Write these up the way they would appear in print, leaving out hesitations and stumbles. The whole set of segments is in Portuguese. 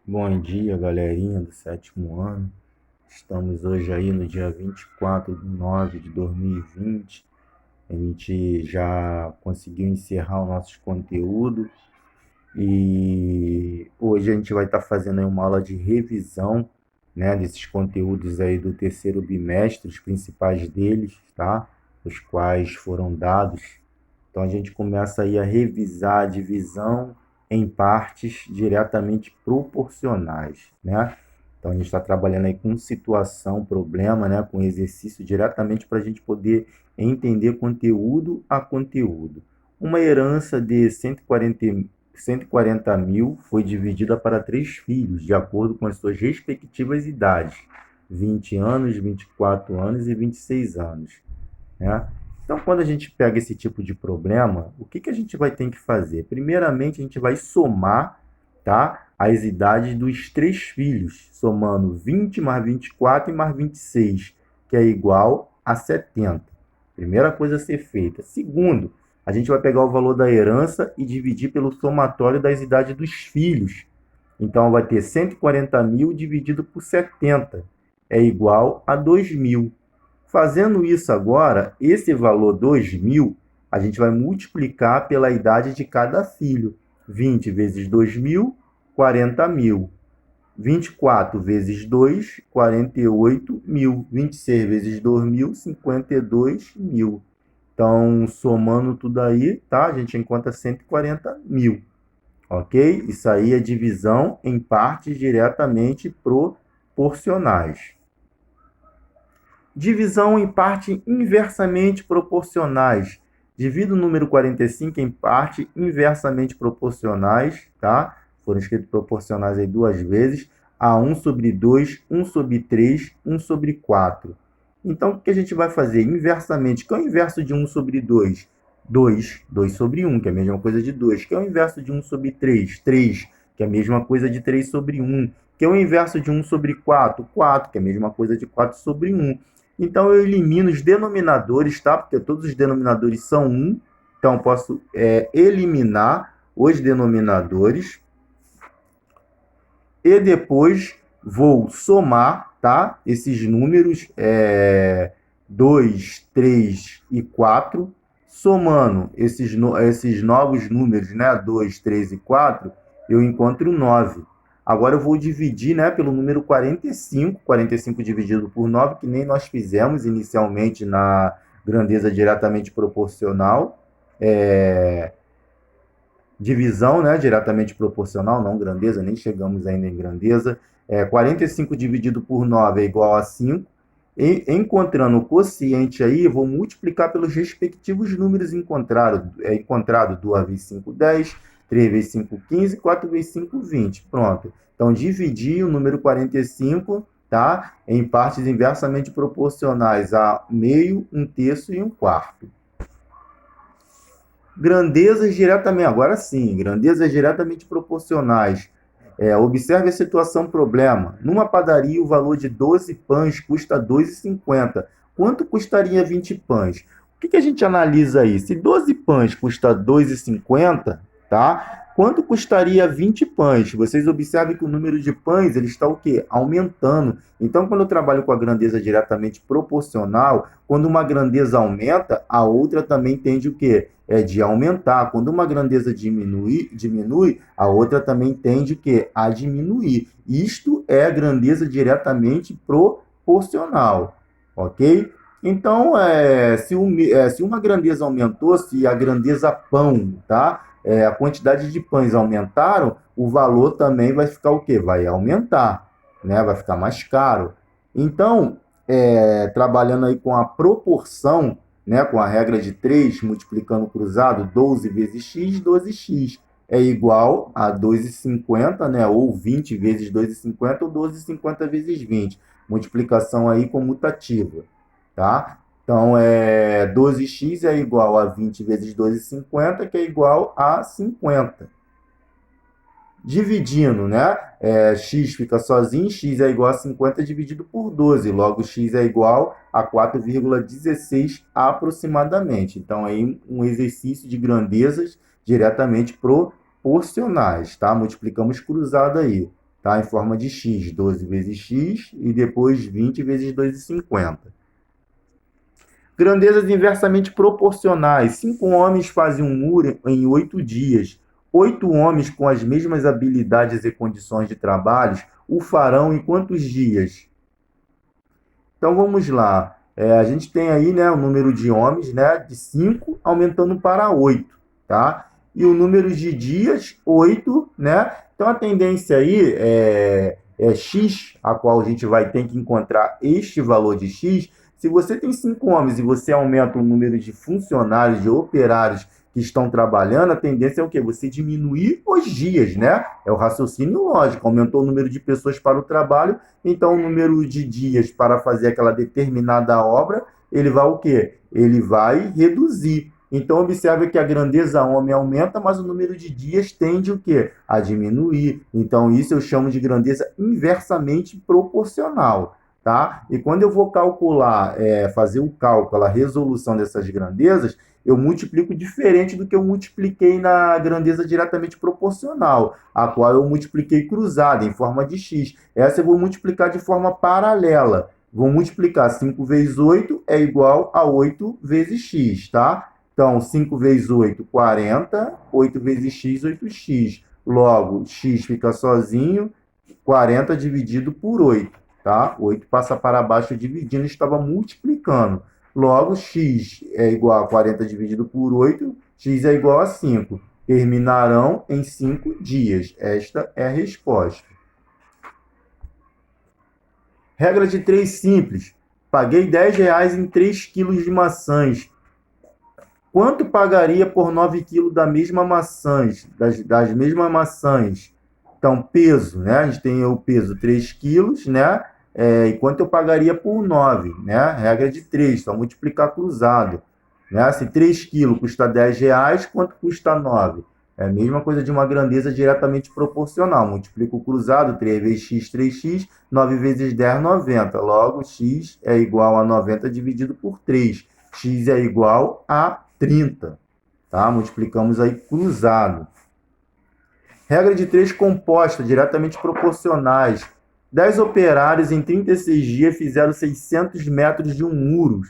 Bom dia, galerinha do sétimo ano. Estamos hoje aí no dia 24/9/2020. A gente já conseguiu encerrar o nosso conteúdo e hoje a gente vai estar fazendo aí uma aula de revisão, né, desses conteúdos aí do terceiro bimestre, os principais deles, tá? Os quais foram dados. Então a gente começa aí a revisar a divisão em partes diretamente proporcionais, né? Então a gente está trabalhando aí com situação, problema, né? Com exercício diretamente para a gente poder entender conteúdo a conteúdo. Uma herança de 140 mil foi dividida para três filhos, de acordo com as suas respectivas idades: 20 anos, 24 anos e 26 anos, né? Então, quando a gente pega esse tipo de problema, o que a gente vai ter que fazer? Primeiramente, a gente vai somar, tá, as idades dos três filhos, somando 20 mais 24 e mais 26, que é igual a 70. Primeira coisa a ser feita. Segundo, a gente vai pegar o valor da herança e dividir pelo somatório das idades dos filhos. Então, vai ter 140 mil dividido por 70, é igual a 2.000. Fazendo isso agora, esse valor 2.000, a gente vai multiplicar pela idade de cada filho. 20 vezes 2.000, 40.000. 24 vezes 2, 48.000. 26 vezes 2.000, 52.000. Então, somando tudo aí, tá? A gente encontra 140.000, ok? Isso aí é divisão em partes diretamente proporcionais. Divisão em partes inversamente proporcionais. Divido o número 45 em partes inversamente proporcionais, tá? Foram escritos proporcionais aí duas vezes, a 1 sobre 2, 1 sobre 3, 1 sobre 4. Então, o que a gente vai fazer? Inversamente, que é o inverso de 1 sobre 2? 2. 2 sobre 1, que é a mesma coisa de 2. Que é o inverso de 1 sobre 3? 3, que é a mesma coisa de 3 sobre 1. Que é o inverso de 1 sobre 4? 4, que é a mesma coisa de 4 sobre 1. Então, eu elimino os denominadores, tá? Porque todos os denominadores são 1. Então, eu posso eliminar os denominadores. E depois vou somar, tá? Esses números 2, 3 e 4. Somando esses novos números, né? 2, 3 e 4, eu encontro 9. Agora eu vou dividir, né, pelo número 45. 45 dividido por 9, que nem nós fizemos inicialmente na grandeza diretamente proporcional. Divisão, né, diretamente proporcional, não grandeza, nem chegamos ainda em grandeza. 45 dividido por 9 é igual a 5. E, encontrando o quociente aí, vou multiplicar pelos respectivos números encontrados. Encontrado 2 vezes 5, 10, 3 vezes 5, 15, 4 vezes 5, 20. Pronto. Então, dividi o número 45, tá, em partes inversamente proporcionais a meio, um terço e um quarto. Grandezas diretamente, agora sim, grandezas diretamente proporcionais. Observe a situação problema. Numa padaria, o valor de 12 pães custa 2,50. Quanto custaria 20 pães? O que a gente analisa aí? Se 12 pães custa 2,50, tá? Quanto custaria 20 pães? Vocês observem que o número de pães ele está o quê? Aumentando. Então, quando eu trabalho com a grandeza diretamente proporcional, quando uma grandeza aumenta, a outra também tende o quê? De aumentar. Quando uma grandeza diminui, a outra também tende o quê? A diminuir. Isto é grandeza diretamente proporcional, ok? Então, se uma grandeza aumentou, se a grandeza pão, tá? A quantidade de pães aumentaram, o valor também vai ficar o quê? Vai aumentar, né? Vai ficar mais caro. Então, trabalhando aí com a proporção, né, com a regra de 3, multiplicando cruzado, 12 vezes x, 12x é igual a 2,50, né, ou 20 vezes 2,50, ou 12,50 vezes 20. Multiplicação aí comutativa, tá? Então, 12x é igual a 20 vezes 2,50, que é igual a 50. Dividindo, né? X fica sozinho, x é igual a 50 dividido por 12. Logo, x é igual a 4,16 aproximadamente. Então, aí um exercício de grandezas diretamente proporcionais, tá? Multiplicamos cruzado aí. tá? Em forma de x, 12 vezes x e depois 20 vezes 2,50. Grandezas inversamente proporcionais. 5 homens fazem um muro em 8 dias. 8 homens com as mesmas habilidades e condições de trabalho o farão em quantos dias? Então vamos lá. A gente tem aí, né, o número de homens, né, de 5 aumentando para 8, tá? E o número de dias, 8, né? Então a tendência aí é x, a qual a gente vai ter que encontrar este valor de x. Se você tem 5 homens e você aumenta o número de funcionários, de operários que estão trabalhando, a tendência é o quê? Você diminuir os dias, né? É o raciocínio lógico. Aumentou o número de pessoas para o trabalho, então o número de dias para fazer aquela determinada obra, ele vai o quê? Ele vai reduzir. Então, observe que a grandeza homem aumenta, mas o número de dias tende o quê? A diminuir. Então, isso eu chamo de grandeza inversamente proporcional, tá? E quando eu vou calcular, fazer o cálculo, a resolução dessas grandezas, eu multiplico diferente do que eu multipliquei na grandeza diretamente proporcional, a qual eu multipliquei cruzada, em forma de x. Essa eu vou multiplicar de forma paralela. Vou multiplicar 5 vezes 8 é igual a 8 vezes x, tá? Então, 5 vezes 8, 40. 8 vezes x, 8x. Logo, x fica sozinho, 40 dividido por 8, tá? 8 passa para baixo dividindo, estava multiplicando. Logo, x é igual a 40 dividido por 8, x é igual a 5. Terminarão em 5 dias. Esta é a resposta. Regra de 3 simples. Paguei R$10 em 3 quilos de maçãs. Quanto pagaria por 9 quilos da mesma maçãs, das mesmas maçãs? Então, peso, né? A gente tem o peso 3 quilos, né? E quanto eu pagaria por 9, né? Regra de 3, só multiplicar cruzado. Né? Se 3 quilos custa R$10, quanto custa 9? É a mesma coisa de uma grandeza diretamente proporcional. Multiplico o cruzado, 3 vezes x, 3x, 9 vezes 10, 90. Logo, x é igual a 90 dividido por 3. X é igual a 30. Tá? Multiplicamos aí cruzado. Regra de 3 composta, diretamente proporcionais. 10 operários em 36 dias fizeram 600 metros de um muro.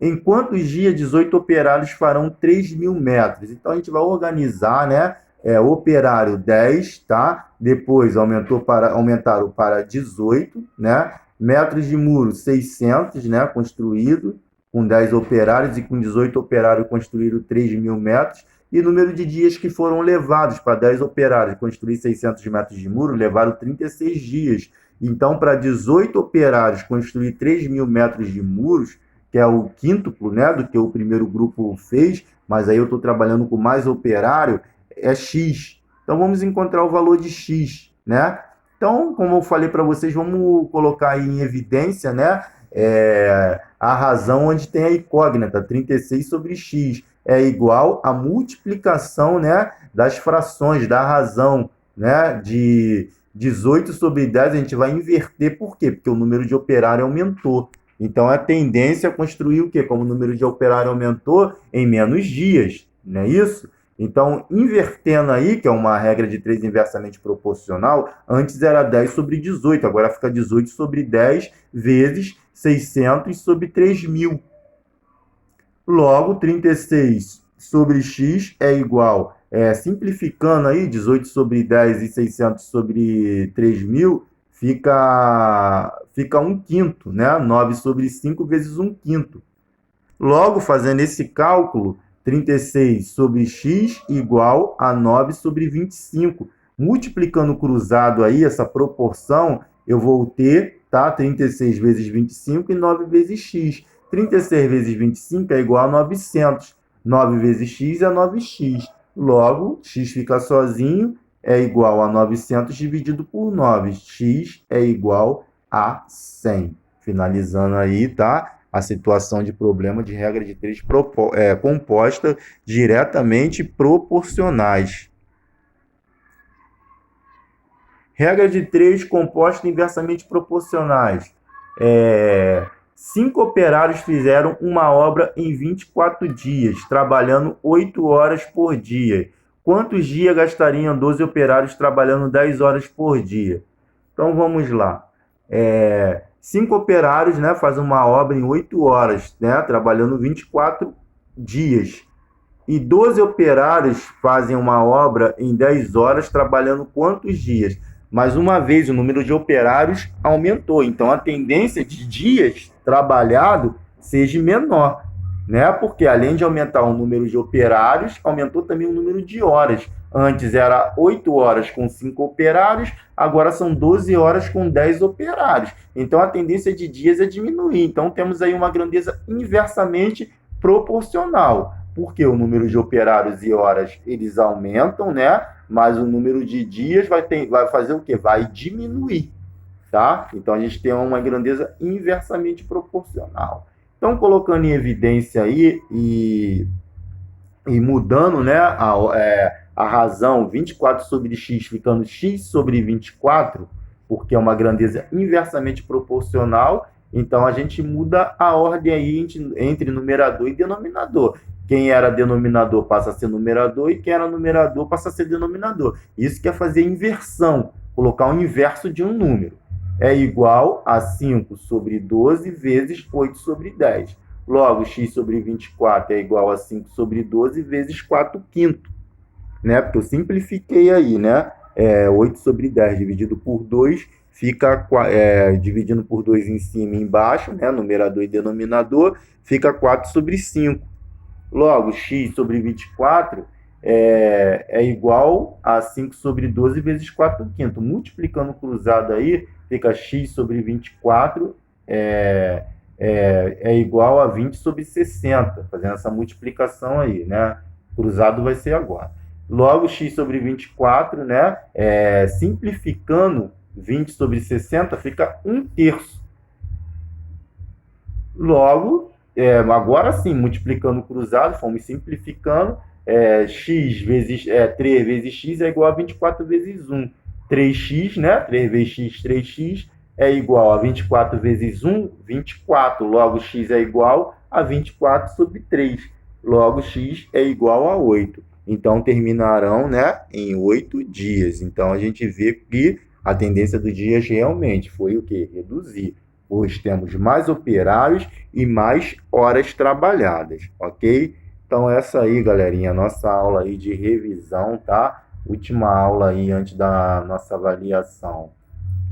Em quantos dias 18 operários farão 3.000 metros? Então, a gente vai organizar, né? Operário 10, tá? Depois aumentaram para 18, né? Metros de muro 600, né? Construído, com 10 operários, e com 18 operários construíram 3.000 metros. E número de dias que foram levados para 10 operários construir 600 metros de muro, levaram 36 dias. Então, para 18 operários construir 3.000 metros de muros, que é o quíntuplo, né, do que o primeiro grupo fez, mas aí eu estou trabalhando com mais operário, é x. Então, vamos encontrar o valor de x, né? Então, como eu falei para vocês, vamos colocar aí em evidência, né, a razão onde tem a incógnita, 36 sobre x, é igual à multiplicação, né, das frações, da razão, né, de 18 sobre 10, a gente vai inverter, por quê? Porque o número de operário aumentou. Então, a tendência é construir o quê? Como o número de operário aumentou, em menos dias, não é isso? Então, invertendo aí, que é uma regra de 3 inversamente proporcional, antes era 10 sobre 18, agora fica 18 sobre 10 vezes 600 sobre 3.000. Logo, 36 sobre x é igual, simplificando aí, 18 sobre 10 e 600 sobre 3.000, fica 1/5, né? 9 sobre 5 vezes 1/5. Logo, fazendo esse cálculo, 36 sobre x igual a 9 sobre 25. Multiplicando cruzado aí, essa proporção, eu vou ter, tá? 36 vezes 25 e 9 vezes x. 36 vezes 25 é igual a 900. 9 vezes x é 9x. Logo, x fica sozinho, é igual a 900 dividido por 9. X é igual a 100. Finalizando aí, tá? A situação de problema de regra de 3 composta diretamente proporcionais. Regra de 3 composta inversamente proporcionais. 5 operários fizeram uma obra em 24 dias, trabalhando 8 horas por dia. Quantos dias gastariam 12 operários trabalhando 10 horas por dia? Então, vamos lá. 5 operários, né, fazem uma obra em 8 horas, né, trabalhando 24 dias. E 12 operários fazem uma obra em 10 horas, trabalhando quantos dias? Mais uma vez, o número de operários aumentou. Então, a tendência de dias trabalhado seja menor, né? Porque além de aumentar o número de operários, aumentou também o número de horas. Antes era 8 horas com 5 operários, agora são 12 horas com 10 operários. Então, a tendência de dias é diminuir. Então, temos aí uma grandeza inversamente proporcional, porque o número de operários e horas eles aumentam, né? Mas o número de dias vai fazer o quê? Vai diminuir, tá? Então a gente tem uma grandeza inversamente proporcional. Então, colocando em evidência aí e mudando, né, a razão 24 sobre x ficando x sobre 24, porque é uma grandeza inversamente proporcional, então a gente muda a ordem aí entre numerador e denominador. Quem era denominador passa a ser numerador e quem era numerador passa a ser denominador. Isso quer fazer inversão, colocar o inverso de um número. É igual a 5 sobre 12 vezes 8 sobre 10. Logo, x sobre 24 é igual a 5 sobre 12 vezes 4 quinto, né? Porque eu simplifiquei aí, né? 8 sobre 10 dividido por 2 fica dividindo por 2 em cima e embaixo, né? Numerador e denominador, fica 4 sobre 5. Logo, x sobre 24 é igual a 5 sobre 12 vezes 4 quinto. Multiplicando cruzado aí, fica x sobre 24 é igual a 20 sobre 60. Fazendo essa multiplicação aí, né? Cruzado vai ser agora. Logo, x sobre 24, né? Simplificando 20 sobre 60, fica 1/3. Logo, agora sim, multiplicando cruzado, fomos simplificando, x vezes 3 vezes x é igual a 24 vezes 1. 3x, né? 3 vezes x, 3x, é igual a 24 vezes 1, 24. Logo, x é igual a 24 sobre 3. Logo, x é igual a 8. Então, terminarão, né, em 8 dias. Então, a gente vê que a tendência dos dias realmente foi o quê? Reduzir. Hoje temos mais operários e mais horas trabalhadas, ok? Então, essa aí, galerinha, nossa aula aí de revisão, tá? Última aula aí antes da nossa avaliação.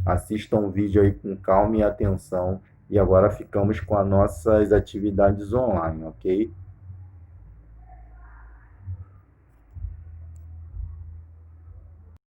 Assistam o vídeo aí com calma e atenção. E agora ficamos com as nossas atividades online, ok?